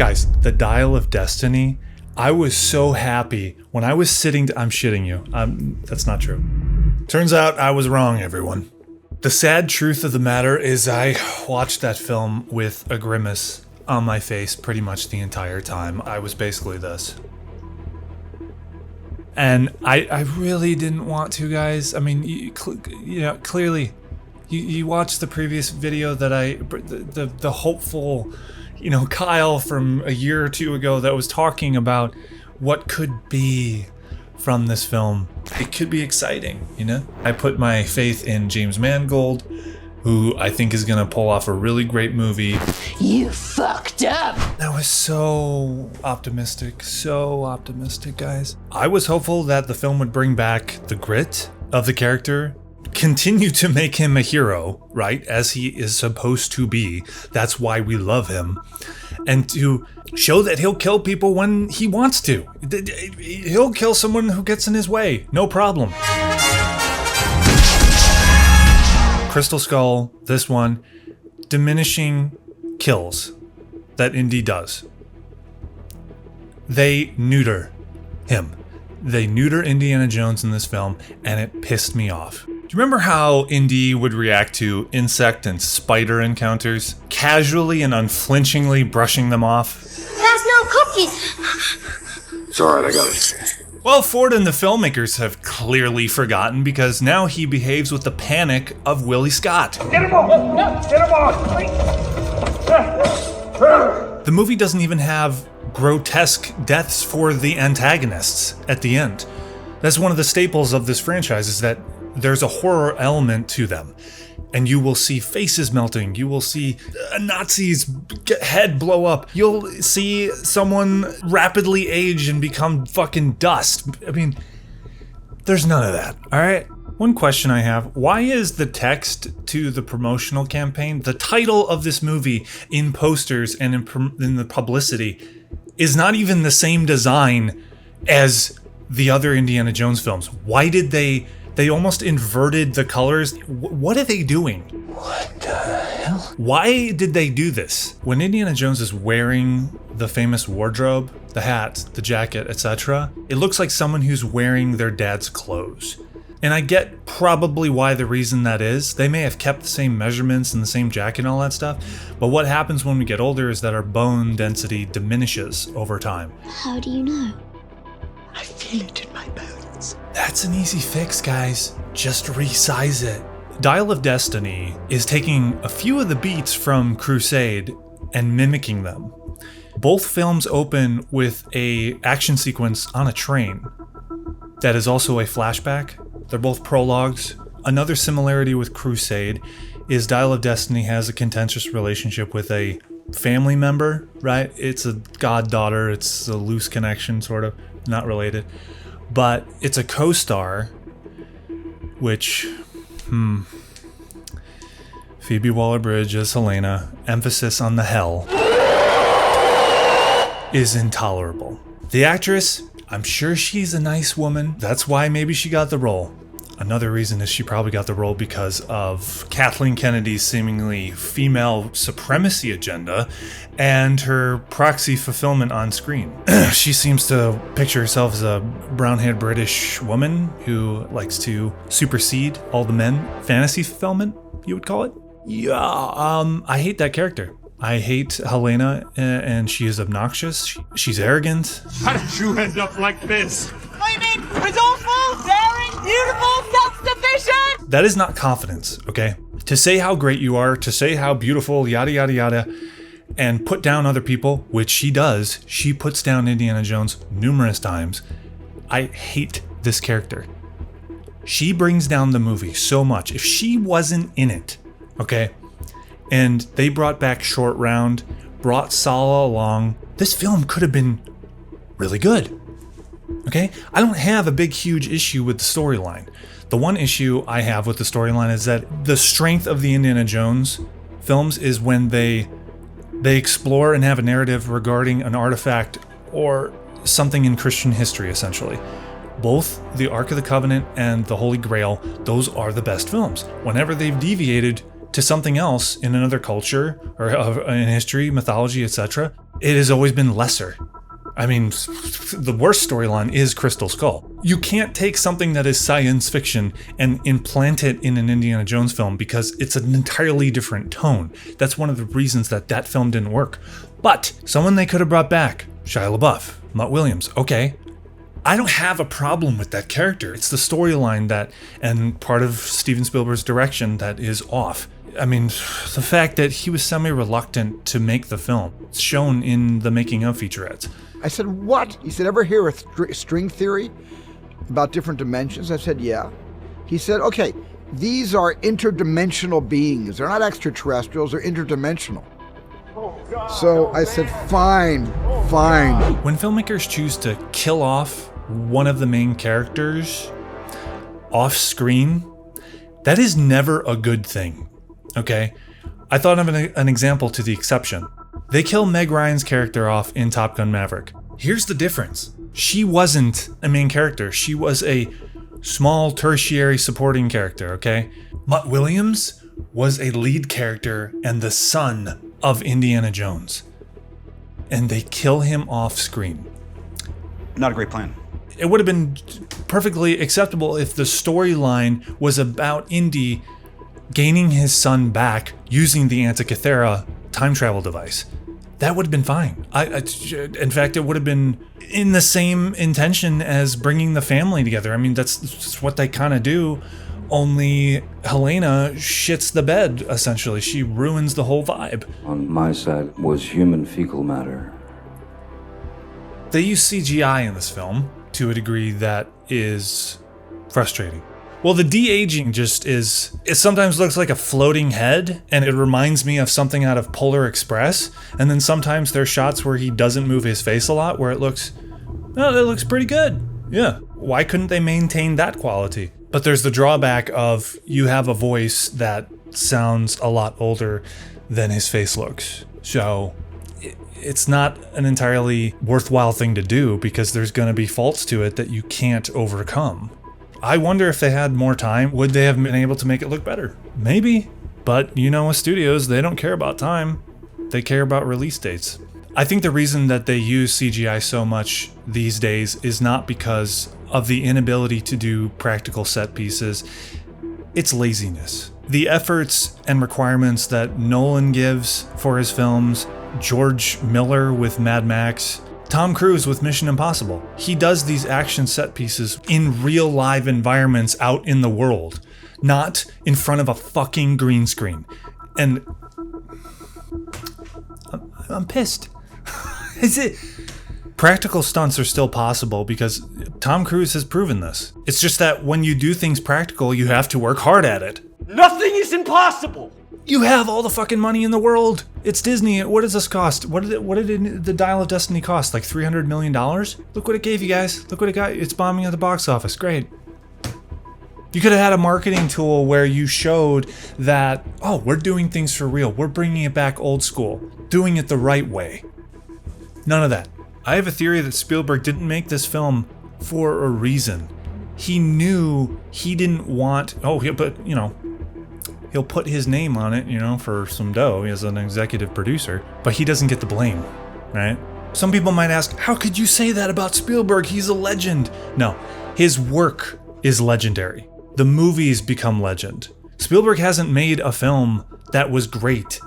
Guys, the Dial of Destiny, I was so happy when I was sitting... I'm shitting you. That's not true. Turns out I was wrong, everyone. The sad truth of the matter is I watched that film with a grimace on my face pretty much the entire time. I was basically this. And I really didn't want to, guys. I mean, clearly, you watched the previous video that the hopeful, Kyle from a year or two ago that was talking about what could be from this film. It could be exciting, I put my faith in James Mangold, who I think is gonna pull off a really great movie. You fucked up! I was so optimistic, guys. I was hopeful that the film would bring back the grit of the character, continue to make him a hero, right, as he is supposed to be. That's why we love him. And to show that he'll kill people when he wants to. He'll kill someone who gets in his way, no problem. Crystal Skull, this one, diminishing kills that Indy does. They neuter him. They neuter Indiana Jones in this film, and it pissed me off. Do you remember how Indy would react to insect and spider encounters, casually and unflinchingly brushing them off? There's no cookies! It's alright, I got it. Well, Ford and the filmmakers have clearly forgotten because now he behaves with the panic of Willie Scott. Get him off! Get him off! The movie doesn't even have grotesque deaths for the antagonists at the end. That's one of the staples of this franchise, is that there's a horror element to them. And you will see faces melting. You will see a Nazi's head blow up. You'll see someone rapidly age and become fucking dust. I mean, there's none of that, all right? One question I have, why is the text to the promotional campaign, the title of this movie in posters and in the publicity, is not even the same design as the other Indiana Jones films? Why did they almost inverted the colors? What are they doing? What the hell? Why did they do this? When Indiana Jones is wearing the famous wardrobe, the hat, the jacket, etc., it looks like someone who's wearing their dad's clothes. And I get probably why the reason that is. They may have kept the same measurements and the same jacket and all that stuff, but what happens when we get older is that our bone density diminishes over time. How do you know? I feel it in my bones. That's an easy fix, guys. Just resize it. Dial of Destiny is taking a few of the beats from Crusade and mimicking them. Both films open with a action sequence on a train that is also a flashback. They're both prologues. Another similarity with Crusade is Dial of Destiny has a contentious relationship with a family member, right? It's a goddaughter, it's a loose connection, sort of, not related. But it's a co-star, which, Phoebe Waller-Bridge as Helena, emphasis on the hell, is intolerable. The actress, I'm sure she's a nice woman. That's why maybe she got the role. Another reason is she probably got the role because of Kathleen Kennedy's seemingly female supremacy agenda and her proxy fulfillment on screen. She seems to picture herself as a brown-haired British woman who likes to supersede all the men. Fantasy fulfillment, you would call it? Yeah, I hate that character. I hate Helena, and she is obnoxious. She's arrogant. How did you end up like this? I mean, resourceful, daring, beautiful, self-sufficient! That is not confidence, okay? To say how great you are, to say how beautiful, yada, yada, yada, and put down other people, which she does. She puts down Indiana Jones numerous times. I hate this character. She brings down the movie so much. If she wasn't in it, okay, and they brought back Short Round, brought Sala along, this film could have been really good. Okay? I don't have a big, huge issue with the storyline. The one issue I have with the storyline is that the strength of the Indiana Jones films is when they explore and have a narrative regarding an artifact or something in Christian history, essentially. Both the Ark of the Covenant and the Holy Grail, those are the best films. Whenever they've deviated, to something else in another culture or in history, mythology, etc., it has always been lesser. I mean, the worst storyline is Crystal Skull. You can't take something that is science fiction and implant it in an Indiana Jones film because it's an entirely different tone. That's one of the reasons that film didn't work. But someone they could have brought back, Shia LaBeouf, Mutt Williams, okay. I don't have a problem with that character. It's the storyline and part of Steven Spielberg's direction that is off. I mean, the fact that he was semi-reluctant to make the film, it's shown in the making of featurettes. I said, what? He said, ever hear of string theory about different dimensions? I said, yeah. He said, okay, these are interdimensional beings. They're not extraterrestrials, they're interdimensional. So I said, fine. When filmmakers choose to kill off one of the main characters off screen, that is never a good thing, okay? I thought of an example to the exception. They kill Meg Ryan's character off in Top Gun Maverick. Here's the difference. She wasn't a main character. She was a small tertiary supporting character, okay? Mutt Williams was a lead character and the son of Indiana Jones. And they kill him off screen. Not a great plan. It would have been perfectly acceptable if the storyline was about Indy gaining his son back using the Antikythera time travel device. That would have been fine. In fact, it would have been in the same intention as bringing the family together. I mean, that's what they kind of do, only Helena shits the bed, essentially. She ruins the whole vibe. On my side was human fecal matter. They use CGI in this film to a degree that is frustrating. Well, the de-aging just is, it sometimes looks like a floating head, and it reminds me of something out of Polar Express, and then sometimes there's shots where he doesn't move his face a lot, where it looks pretty good. Yeah, why couldn't they maintain that quality? But there's the drawback of you have a voice that sounds a lot older than his face looks. So it's not an entirely worthwhile thing to do because there's going to be faults to it that you can't overcome. I wonder if they had more time, would they have been able to make it look better? Maybe, but you know, with studios, they don't care about time. They care about release dates. I think the reason that they use CGI so much these days is not because of the inability to do practical set pieces. It's laziness. The efforts and requirements that Nolan gives for his films, George Miller with Mad Max, Tom Cruise with Mission Impossible. He does these action set pieces in real live environments out in the world, not in front of a fucking green screen. And I'm pissed. Is it? Practical stunts are still possible because Tom Cruise has proven this. It's just that when you do things practical, you have to work hard at it. Nothing is impossible! You have all the fucking money in the world. It's Disney. What does this cost? What did the Dial of Destiny cost? Like $300 million? Look what it gave you guys. Look what it got. It's bombing at the box office. Great. You could have had a marketing tool where you showed that, oh, we're doing things for real. We're bringing it back old school. Doing it the right way. None of that. I have a theory that Spielberg didn't make this film for a reason. He knew he didn't want, he'll put his name on it, for some dough as an executive producer, but he doesn't get the blame, right? Some people might ask, how could you say that about Spielberg? He's a legend. No, his work is legendary. The movies become legend. Spielberg hasn't made a film that was great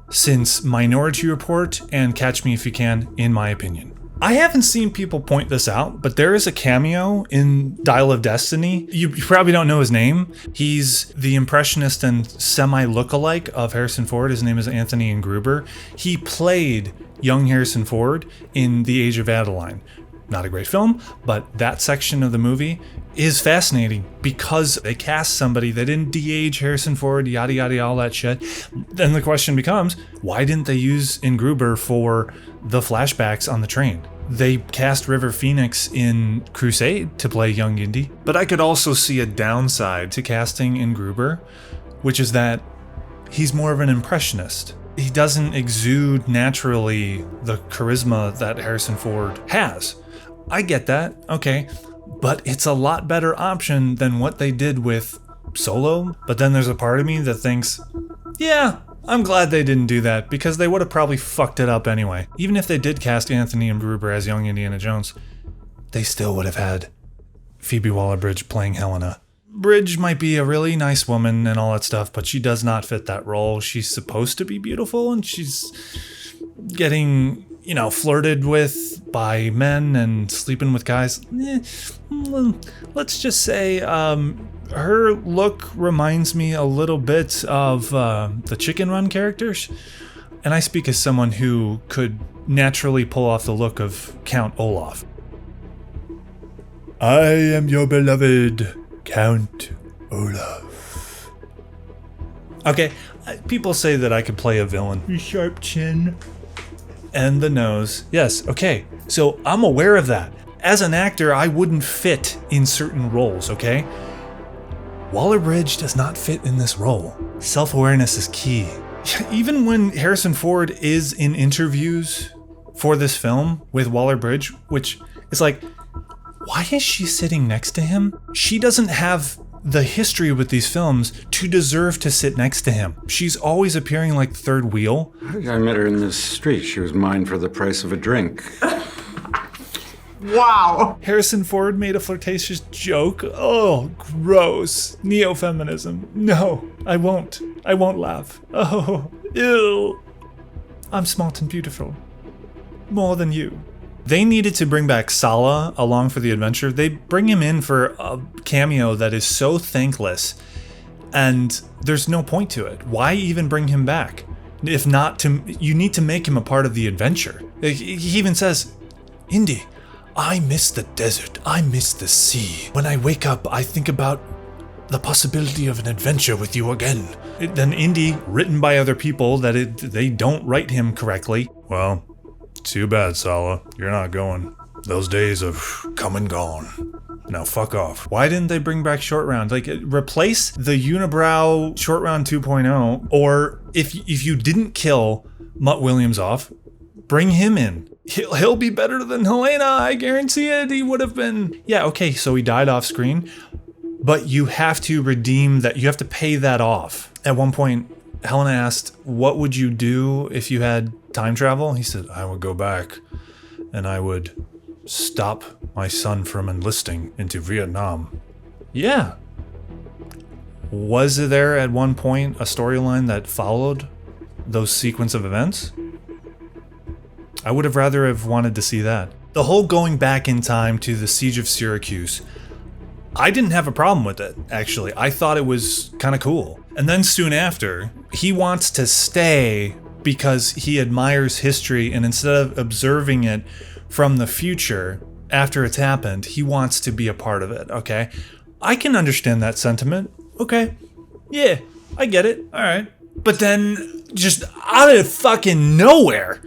since Minority Report and Catch Me If You Can, in my opinion. I haven't seen people point this out, but there is a cameo in Dial of Destiny. You probably don't know his name. He's the impressionist and semi-lookalike of Harrison Ford. His name is Anthony Gruber. He played young Harrison Ford in The Age of Adeline. Not a great film, but that section of the movie is fascinating because they cast somebody that didn't de-age Harrison Ford, yada yada, all that shit. Then the question becomes, why didn't they use Gruber for the flashbacks on the train? They cast River Phoenix in Crusade to play young Indy. But I could also see a downside to casting Gruber, which is that he's more of an impressionist. He doesn't exude naturally the charisma that Harrison Ford has. I get that, okay, but it's a lot better option than what they did with Solo. But then there's a part of me that thinks, Yeah, I'm glad they didn't do that, because they would have probably fucked it up anyway. Even if they did cast Anthony and Gruber as young Indiana Jones, they still would have had Phoebe Waller-Bridge playing Helena. Bridge might be a really nice woman and all that stuff, but she does not fit that role. She's supposed to be beautiful, and she's getting, flirted with by men and sleeping with guys. Let's just say her look reminds me a little bit of the Chicken Run characters. And I speak as someone who could naturally pull off the look of Count Olaf. I am your beloved Count Olaf. Okay, people say that I could play a villain. Your sharp chin. And the nose. Yes, okay. So I'm aware of that. As an actor, I wouldn't fit in certain roles, okay? Waller-Bridge does not fit in this role. Self-awareness is key. Even when Harrison Ford is in interviews for this film with Waller-Bridge, which is like, why is she sitting next to him? She doesn't have the history with these films to deserve to sit next to him. She's always appearing like third wheel. I met her in the street. She was mine for the price of a drink. Wow. Harrison Ford made a flirtatious joke. Oh, gross. Neo-feminism. No, I won't laugh. Oh, ew. I'm smart and beautiful. More than you. They needed to bring back Sala along for the adventure. They bring him in for a cameo that is so thankless, and there's no point to it. Why even bring him back? If not to, you need to make him a part of the adventure. He even says, Indy, I miss the desert. I miss the sea. When I wake up, I think about the possibility of an adventure with you again. Then Indy, written by other people that they don't write him correctly. Well, too bad, Sala. You're not going. Those days have come and gone. Now fuck off. Why didn't they bring back Short Round? Like, replace the unibrow Short Round 2.0, or if you didn't kill Mutt Williams off, bring him in. He'll be better than Helena, I guarantee it. He would have been. Yeah, okay, so he died off screen, but you have to redeem that. You have to pay that off. At one point, Helena asked, what would you do if you had time travel? He said, I would go back and I would stop my son from enlisting into Vietnam. Yeah. Was there at one point a storyline that followed those sequence of events? I would have rather have wanted to see that. The whole going back in time to the Siege of Syracuse, I didn't have a problem with it, actually. I thought it was kind of cool. And then soon after, he wants to stay because he admires history, and instead of observing it from the future after it's happened, he wants to be a part of it, okay? I can understand that sentiment. Okay. Yeah, I get it. All right. But then, just out of fucking nowhere,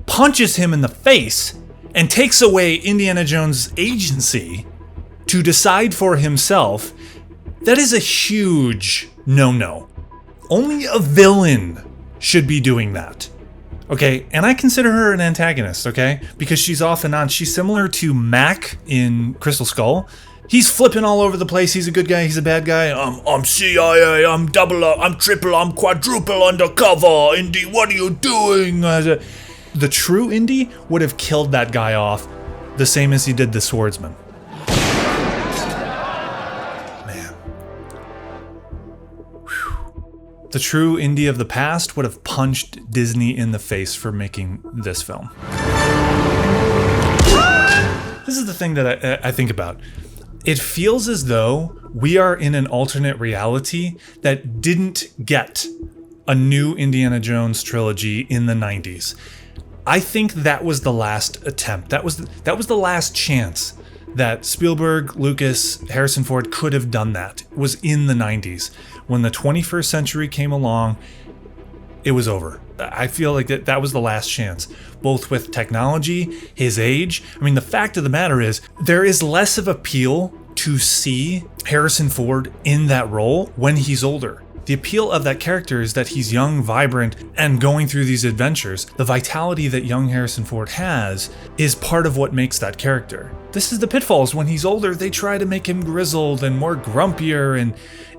punches him in the face and takes away Indiana Jones' agency to decide for himself. That is a huge no-no. Only a villain should be doing that. Okay, and I consider her an antagonist, okay? Because she's off and on. She's similar to Mac in Crystal Skull. He's flipping all over the place. He's a good guy. He's a bad guy. I'm CIA. I'm double. I'm triple. I'm quadruple undercover. Indy, what are you doing? The true Indy would have killed that guy off the same as he did the swordsman. Man. Whew. The true Indy of the past would have punched Disney in the face for making this film. This is the thing that I think about. It feels as though we are in an alternate reality that didn't get a new Indiana Jones trilogy in the 90s. I think that was the last attempt. That was the last chance that Spielberg, Lucas, Harrison Ford could have done that. It was in the 90s. When the 21st century came along, it was over. I feel like that was the last chance, both with technology, his age. I mean, the fact of the matter is, there is less of appeal to see Harrison Ford in that role when he's older. The appeal of that character is that he's young, vibrant, and going through these adventures. The vitality that young Harrison Ford has is part of what makes that character. This is the pitfalls. When he's older, they try to make him grizzled and more grumpier,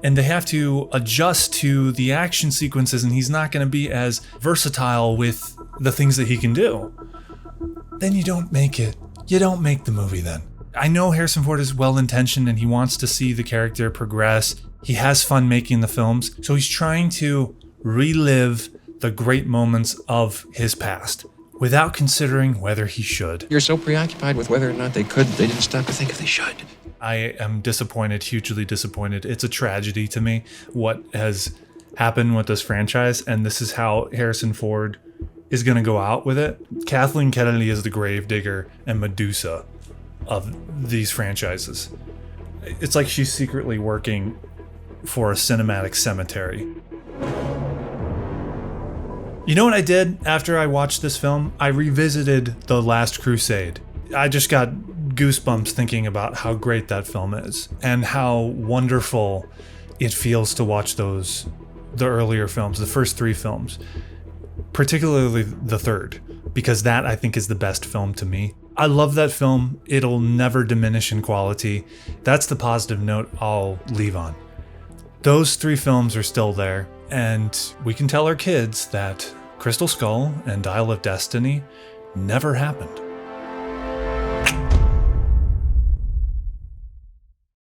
and they have to adjust to the action sequences, and he's not going to be as versatile with the things that he can do. Then you don't make it. You don't make the movie then. I know Harrison Ford is well-intentioned and he wants to see the character progress. He has fun making the films, so he's trying to relive the great moments of his past without considering whether he should. You're so preoccupied with whether or not they could, they didn't stop to think if they should. I am disappointed, hugely disappointed. It's a tragedy to me what has happened with this franchise, and this is how Harrison Ford is going to go out with it. Kathleen Kennedy is the gravedigger and Medusa of these franchises. It's like she's secretly working for a cinematic cemetery. You know what I did after I watched this film? I revisited The Last Crusade. I just got goosebumps thinking about how great that film is and how wonderful it feels to watch the earlier films, the first 3 films, particularly the third, because that I think is the best film to me. I love that film. It'll never diminish in quality. That's the positive note I'll leave on. Those 3 films are still there, and we can tell our kids that Crystal Skull and Dial of Destiny never happened.